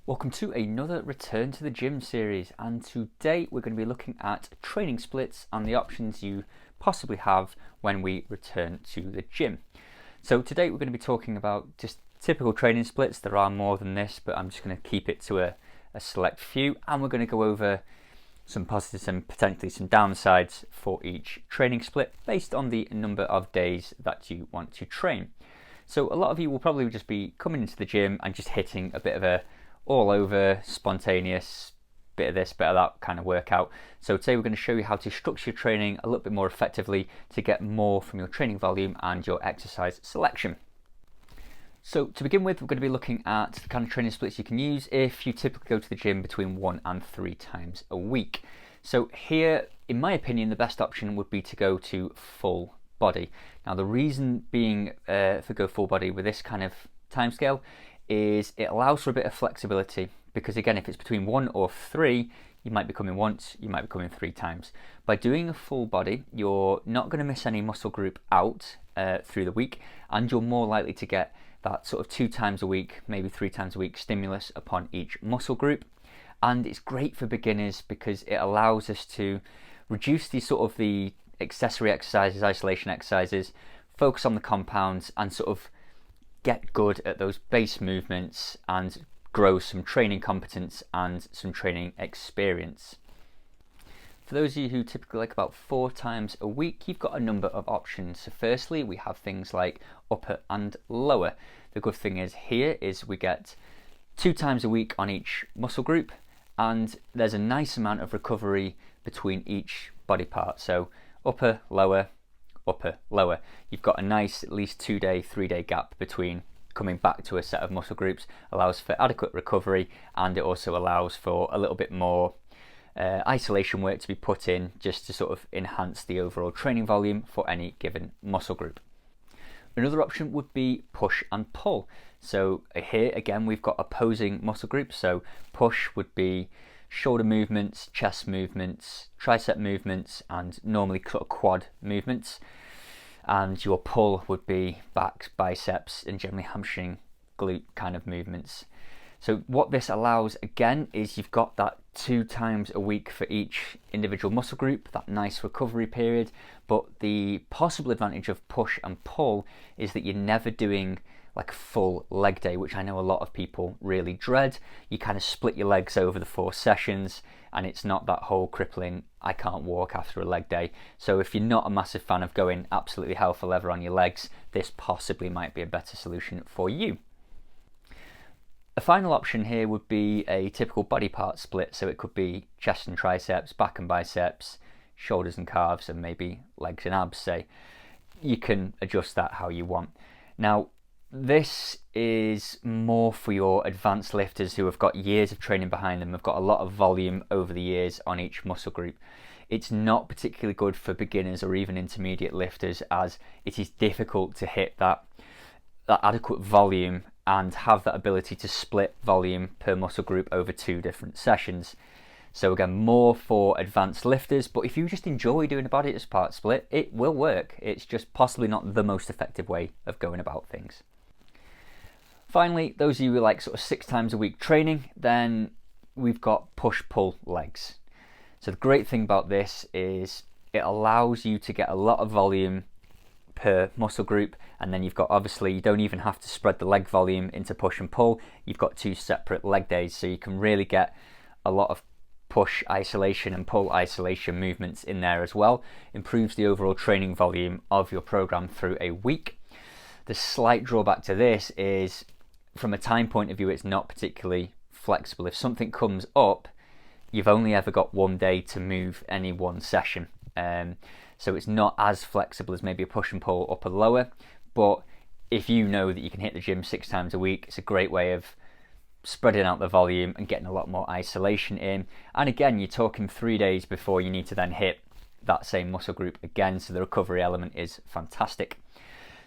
Welcome to another Return to the Gym series, and today we're going to be looking at training splits and the options you possibly have when we return to the gym. So today we're going to be talking about just typical training splits. There are more than this, but I'm just going to keep it to a select few, and we're going to go over some positives and potentially some downsides for each training split based on the number of days that you want to train. So a lot of you will probably just be coming into the gym and just hitting a bit of a all over spontaneous bit of this, bit of that kind of workout. So today we're going to show you how to structure your training a little bit more effectively to get more from your training volume and your exercise selection. So to begin with, we're going to be looking at the kind of training splits you can use if you typically go to the gym between 1 and 3 times a week. So here, in my opinion, the best option would be to go to full body. Now the reason being for go full body with this kind of timescale is it allows for a bit of flexibility, because again, if it's between 1 or 3, you might be coming once, you might be coming 3 times. By doing a full body, you're not going to miss any muscle group out through the week, and you're more likely to get that sort of 2 times a week, maybe 3 times a week stimulus upon each muscle group. And it's great for beginners because it allows us to reduce the accessory exercises, isolation exercises, focus on the compounds, and sort of get good at those base movements and grow some training competence and some training experience. For those of you who typically like about 4 times a week, you've got a number of options. So firstly, we have things like upper and lower. The good thing is here is we get 2 times a week on each muscle group, and there's a nice amount of recovery between each body part. So upper, lower, upper, lower. You've got a nice at least 2-day, 3-day gap between coming back to a set of muscle groups, allows for adequate recovery, and it also allows for a little bit more isolation work to be put in just to sort of enhance the overall training volume for any given muscle group. Another option would be push and pull. So here again we've got opposing muscle groups. So push would be shoulder movements, chest movements, tricep movements, and normally quad movements. And your pull would be back, biceps, and generally hamstring, glute kind of movements. So what this allows again is you've got that 2 times a week for each individual muscle group, that nice recovery period. But the possible advantage of push and pull is that you're never doing like a full leg day, which I know a lot of people really dread. You kind of split your legs over the 4 sessions, and it's not that whole crippling, I can't walk after a leg day. So if you're not a massive fan of going absolutely hell for leather on your legs, this possibly might be a better solution for you. A final option here would be a typical body part split. So it could be chest and triceps, back and biceps, shoulders and calves, and maybe legs and abs, say. You can adjust that how you want. Now, this is more for your advanced lifters who have got years of training behind them, have got a lot of volume over the years on each muscle group. It's not particularly good for beginners or even intermediate lifters, as it is difficult to hit that adequate volume and have that ability to split volume per muscle group over 2 different sessions. So again, more for advanced lifters, but if you just enjoy doing a body part split, it will work. It's just possibly not the most effective way of going about things. Finally, those of you who like sort of 6 times a week training, then we've got push-pull legs. So the great thing about this is it allows you to get a lot of volume per muscle group, and then you've got, obviously, you don't even have to spread the leg volume into push and pull. You've got 2 separate leg days, so you can really get a lot of push isolation and pull isolation movements in there as well. Improves the overall training volume of your program through a week. The slight drawback to this is, from a time point of view, it's not particularly flexible. If something comes up, you've only ever got 1 day to move any one session. So it's not as flexible as maybe a push and pull upper lower. But if you know that you can hit the gym 6 times a week, it's a great way of spreading out the volume and getting a lot more isolation in. And again, you're talking 3 days before you need to then hit that same muscle group again. So the recovery element is fantastic.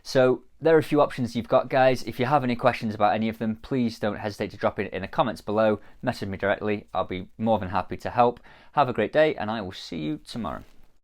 So there are a few options you've got, guys. If you have any questions about any of them, please don't hesitate to drop it in the comments below. Message me directly. I'll be more than happy to help. Have a great day, and I will see you tomorrow.